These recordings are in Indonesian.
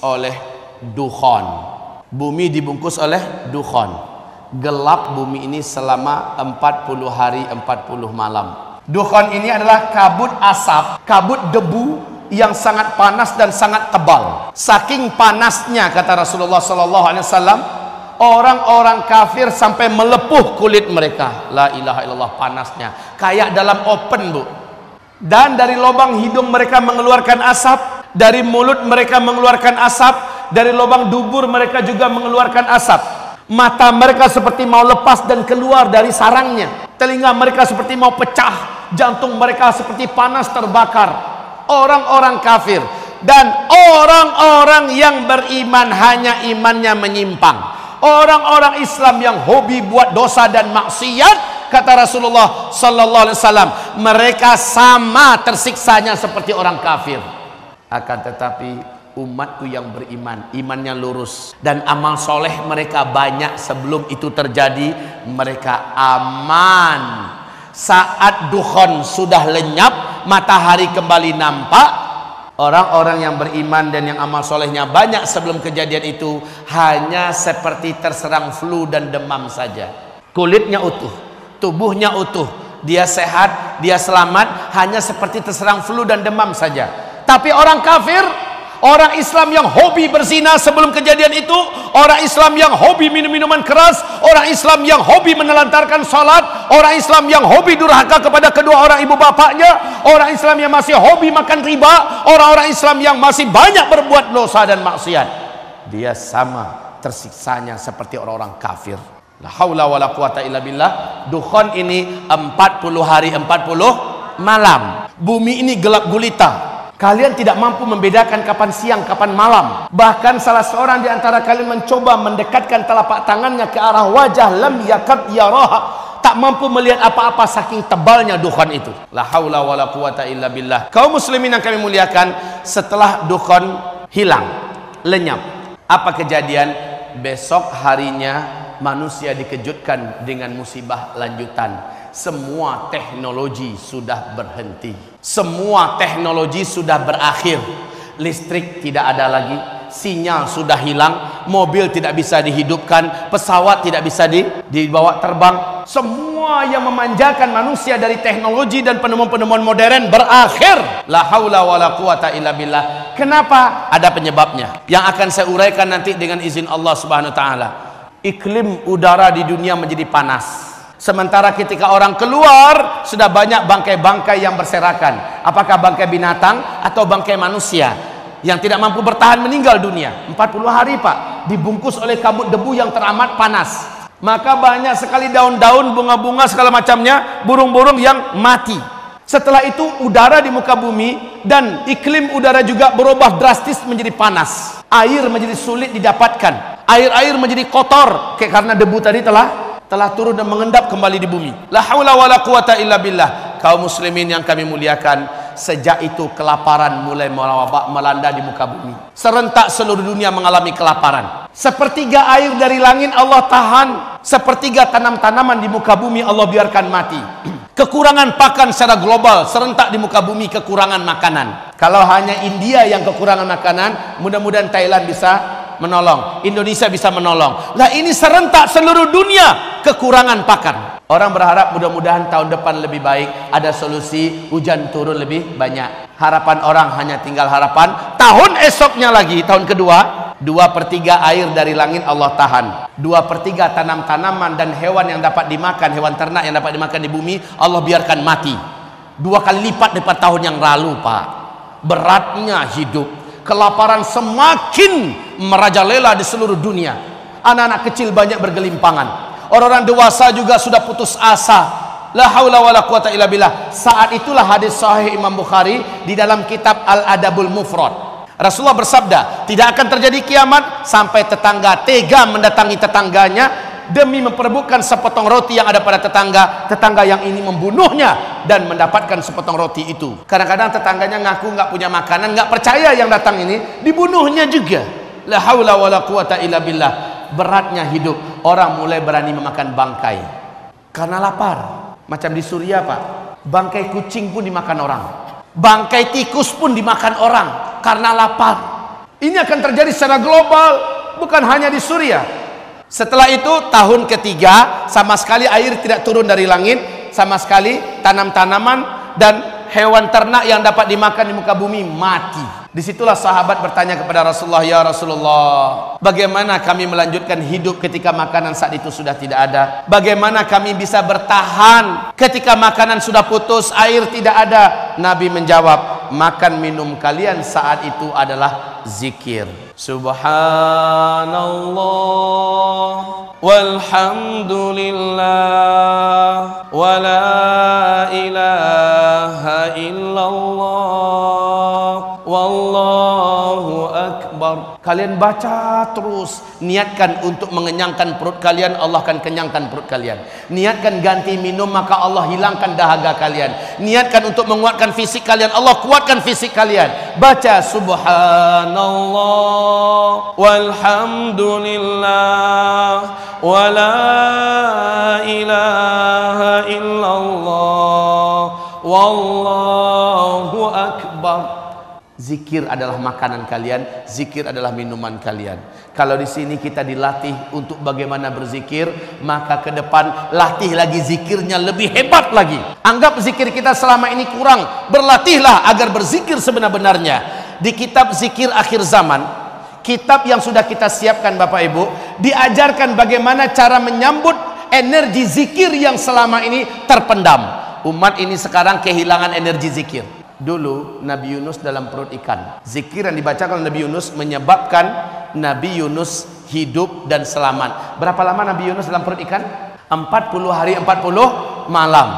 oleh dukhon. Bumi dibungkus oleh dukhon. Gelap bumi ini selama 40 hari 40 malam. Dukhon ini adalah kabut asap, kabut debu yang sangat panas dan sangat tebal. Saking panasnya, kata Rasulullah SAW, orang-orang kafir sampai melepuh kulit mereka. La ilaha illallah, panasnya kayak dalam open, Bu. Dan dari lubang hidung mereka mengeluarkan asap, dari mulut mereka mengeluarkan asap, dari lubang dubur mereka juga mengeluarkan asap. Mata mereka seperti mau lepas dan keluar dari sarangnya. Telinga mereka seperti mau pecah. Jantung mereka seperti panas terbakar. Orang-orang kafir. Dan orang-orang yang beriman hanya imannya menyimpang. Orang-orang Islam yang hobi buat dosa dan maksiat, kata Rasulullah sallallahu alaihi wasallam, mereka sama tersiksanya seperti orang kafir. Akan tetapi umatku yang beriman, imannya lurus dan amal soleh mereka banyak sebelum itu terjadi, mereka aman. Saat dukhon sudah lenyap, matahari kembali nampak, orang-orang yang beriman dan yang amal solehnya banyak sebelum kejadian itu hanya seperti terserang flu dan demam saja. Kulitnya utuh, tubuhnya utuh, dia sehat, dia selamat, hanya seperti terserang flu dan demam saja. Tapi orang kafir, orang Islam yang hobi berzina sebelum kejadian itu, orang Islam yang hobi minum minuman keras, orang Islam yang hobi menelantarkan salat, orang Islam yang hobi durhaka kepada kedua orang ibu bapaknya, orang Islam yang masih hobi makan riba, orang-orang Islam yang masih banyak berbuat dosa dan maksiat, dia sama tersiksanya seperti orang-orang kafir. La haula wala quwata illa billah. Dukhon ini 40 hari 40 malam. Bumi ini gelap gulita. Kalian tidak mampu membedakan kapan siang, kapan malam. Bahkan salah seorang di antara kalian mencoba mendekatkan telapak tangannya ke arah wajah, lam yakad yaraha, tak mampu melihat apa-apa saking tebalnya dukhon itu. La haula wala quwata illa billah. Kaum muslimin yang kami muliakan, setelah dukhon hilang, lenyap, apa kejadian? Besok harinya manusia dikejutkan dengan musibah lanjutan. Semua teknologi sudah berhenti. Semua teknologi sudah berakhir. Listrik tidak ada lagi, sinyal sudah hilang, mobil tidak bisa dihidupkan, pesawat tidak bisa dibawa terbang. Semua yang memanjakan manusia dari teknologi dan penemuan-penemuan modern berakhir. La haula wala quwata illa billah. Kenapa? Ada penyebabnya yang akan saya uraikan nanti dengan izin Allah Subhanahu wa taala. Iklim udara di dunia menjadi panas. Sementara ketika orang keluar, sudah banyak bangkai-bangkai yang berserakan. Apakah bangkai binatang atau bangkai manusia yang tidak mampu bertahan meninggal dunia. 40 hari, Pak, dibungkus oleh kabut debu yang teramat panas. Maka banyak sekali daun-daun, bunga-bunga, segala macamnya, burung-burung yang mati. Setelah itu udara di muka bumi dan iklim udara juga berubah drastis menjadi panas. Air menjadi sulit didapatkan. Air-air menjadi kotor karena debu tadi telah turun dan mengendap kembali di bumi. La haula wala quwata illa billah. Kaum muslimin yang kami muliakan, sejak itu kelaparan mulai melanda di muka bumi. Serentak seluruh dunia mengalami kelaparan. Sepertiga air dari langit Allah tahan, sepertiga tanam-tanaman di muka bumi Allah biarkan mati. Kekurangan pakan secara global, serentak di muka bumi kekurangan makanan. Kalau hanya India yang kekurangan makanan, mudah-mudahan Thailand bisa menolong, Indonesia bisa menolong. Nah, ini serentak seluruh dunia kekurangan pakan. Orang berharap mudah-mudahan tahun depan lebih baik, ada solusi, hujan turun lebih banyak. Harapan orang hanya tinggal harapan tahun esoknya lagi, tahun kedua, 2/3 air dari langit Allah tahan. 2/3 tanam-tanaman dan hewan yang dapat dimakan, hewan ternak yang dapat dimakan di bumi, Allah biarkan mati. 2 kali lipat daripada tahun yang lalu, Pak. Beratnya hidup. Kelaparan semakin merajalela di seluruh dunia. Anak-anak kecil banyak bergelimpangan. Orang-orang dewasa juga sudah putus asa. La haula wala quwata illa billah. Saat itulah hadis sahih Imam Bukhari di dalam kitab Al-Adabul Mufrad. Rasulullah bersabda, tidak akan terjadi kiamat sampai tetangga tega mendatangi tetangganya demi memperebutkan sepotong roti yang ada pada tetangga yang ini membunuhnya dan mendapatkan sepotong roti itu. Kadang-kadang tetangganya ngaku nggak punya makanan, nggak percaya yang datang ini, dibunuhnya juga. La haula wala quwata illa billah. Beratnya hidup, orang mulai berani memakan bangkai karena lapar. Macam di Suriah, Pak, bangkai kucing pun dimakan orang, bangkai tikus pun dimakan orang karena lapar. Ini akan terjadi secara global, bukan hanya di Suriah. Setelah itu tahun ketiga, sama sekali air tidak turun dari langit, sama sekali tanam-tanaman dan hewan ternak yang dapat dimakan di muka bumi mati. Disitulah sahabat bertanya kepada Rasulullah, ya Rasulullah, bagaimana kami melanjutkan hidup ketika makanan saat itu sudah tidak ada? Bagaimana kami bisa bertahan ketika makanan sudah putus, air tidak ada? Nabi menjawab, makan minum kalian saat itu adalah zikir. Subhanallah walhamdulillah wa la ilaha illallah wallahu akbar. Kalian baca terus, niatkan untuk mengenyangkan perut kalian, Allah akan kenyangkan perut kalian. Niatkan ganti minum, maka Allah hilangkan dahaga kalian. Niatkan untuk menguatkan fisik kalian, Allah kuatkan fisik kalian. Baca subhanallah walhamdulillah wa la ilaha illallah wallahu akbar. Zikir adalah makanan kalian, zikir adalah minuman kalian. Kalau di sini kita dilatih untuk bagaimana berzikir, maka ke depan latih lagi zikirnya lebih hebat lagi. Anggap zikir kita selama ini kurang, berlatihlah agar berzikir sebenar-benarnya. Di kitab Zikir Akhir Zaman, kitab yang sudah kita siapkan Bapak Ibu, diajarkan bagaimana cara menyambut energi zikir yang selama ini terpendam. Umat ini sekarang kehilangan energi zikir. Dulu Nabi Yunus dalam perut ikan. Zikir yang dibacakan oleh Nabi Yunus menyebabkan Nabi Yunus hidup dan selamat. Berapa lama Nabi Yunus dalam perut ikan? 40 hari 40 malam.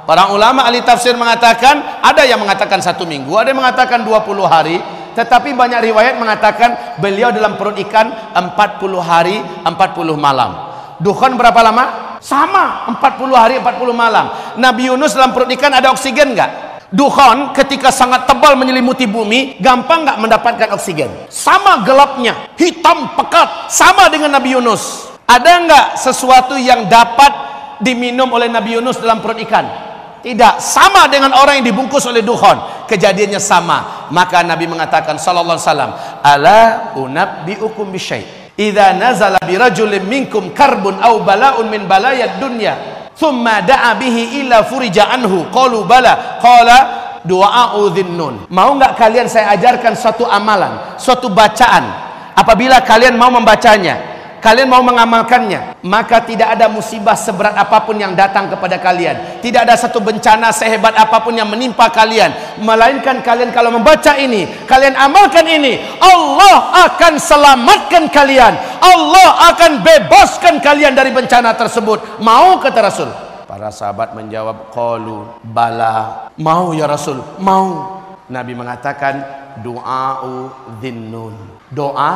Para ulama ahli tafsir mengatakan, ada yang mengatakan 1 minggu, ada yang mengatakan 20 hari. Tetapi banyak riwayat mengatakan beliau dalam perut ikan 40 hari 40 malam. Dukhan berapa lama? Sama, 40 hari 40 malam. Nabi Yunus dalam perut ikan ada oksigen nggak? Dukhan ketika sangat tebal menyelimuti bumi, gampang nggak mendapatkan oksigen. Sama gelapnya, hitam pekat, sama dengan Nabi Yunus. Ada nggak sesuatu yang dapat diminum oleh Nabi Yunus dalam perut ikan? Tidak. Sama dengan orang yang dibungkus oleh dukhan, kejadiannya sama. Maka Nabi mengatakan sallallahu alaihi wasallam, ala unabbiukum bisyai' idza nazala birajulin minkum karbun aw bala'un min balayad dunya thumma da'a bihi illa furija anhu qalu bala qala du'a'u dhinnun. Mau nggak kalian saya ajarkan suatu amalan, suatu bacaan, apabila kalian mau membacanya, kalian mau mengamalkannya, maka tidak ada musibah seberat apapun yang datang kepada kalian, tidak ada satu bencana sehebat apapun yang menimpa kalian, melainkan kalian kalau membaca ini, kalian amalkan ini, Allah akan selamatkan kalian, Allah akan bebaskan kalian dari bencana tersebut. Mau, kata Rasul. Para sahabat menjawab, qalu bala, mau ya Rasul, mau. Nabi mengatakan du'a'u dhinnun, doa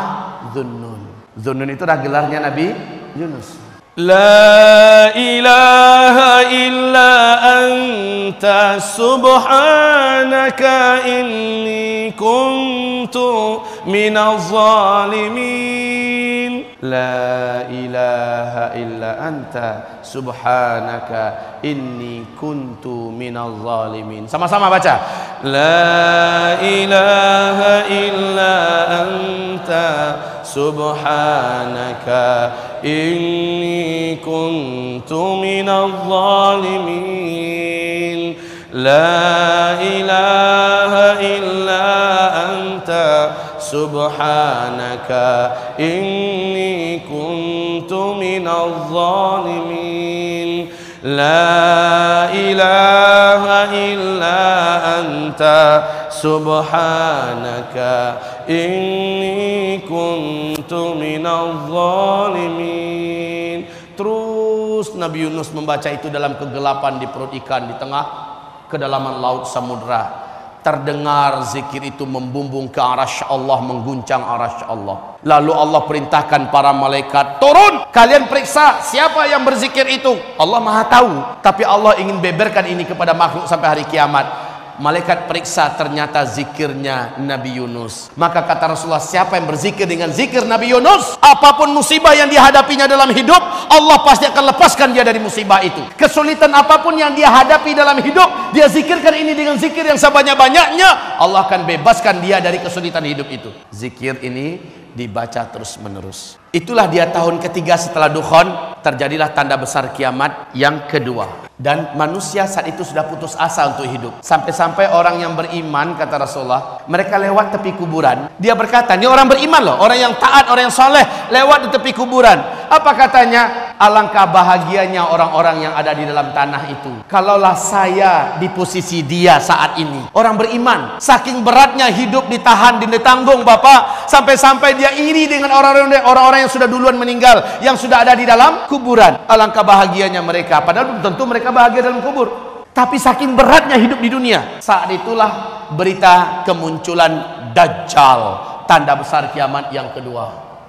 dhunnun. Dhunnun itu dah gelarnya Nabi Yunus. La ilaha illa anta subhanaka inni kuntu minaz zalimin. La ilaha illa anta subhanaka inni kuntu minaz zalimin. Sama-sama baca. La ilaha illa anta subhanaka inni kuntu minaz zalimin. La ilaha illa anta subhanaka inni kuntu minaz zalimin. La ilaha illa anta subhanaka inni kuntu minaz zalimin. Terus Nabi Yunus membaca itu dalam kegelapan di perut ikan, di tengah kedalaman laut samudra. Terdengar zikir itu membumbung ke arasy Allah, mengguncang arasy Allah. Lalu Allah perintahkan para malaikat, turun, kalian periksa siapa yang berzikir itu. Allah Maha tahu, tapi Allah ingin beberkan ini kepada makhluk sampai hari kiamat. Malaikat periksa, ternyata zikirnya Nabi Yunus. Maka kata Rasulullah, siapa yang berzikir dengan zikir Nabi Yunus, apapun musibah yang dihadapinya dalam hidup, Allah pasti akan lepaskan dia dari musibah itu. Kesulitan apapun yang dia hadapi dalam hidup, dia zikirkan ini dengan zikir yang sebanyak-banyaknya, Allah akan bebaskan dia dari kesulitan hidup itu. Zikir ini dibaca terus menerus. Itulah dia tahun ketiga setelah Dukhan, terjadilah tanda besar kiamat yang kedua. Dan manusia saat itu sudah putus asa untuk hidup. Sampai-sampai orang yang beriman, kata Rasulullah, mereka lewat tepi kuburan. Dia berkata, ini orang beriman loh, orang yang taat, orang yang soleh, lewat di tepi kuburan. Apa katanya? Alangkah bahagianya orang-orang yang ada di dalam tanah itu. Kalaulah saya di posisi dia saat ini. Orang beriman, saking beratnya hidup ditahan, ditanggung Bapak, sampai-sampai dia iri dengan orang-orang yang sudah duluan meninggal, yang sudah ada di dalam kuburan. Alangkah bahagianya mereka, padahal tentu mereka bahagia dalam kubur. Tapi saking beratnya hidup di dunia, saat itulah berita kemunculan Dajjal, tanda besar kiamat yang kedua.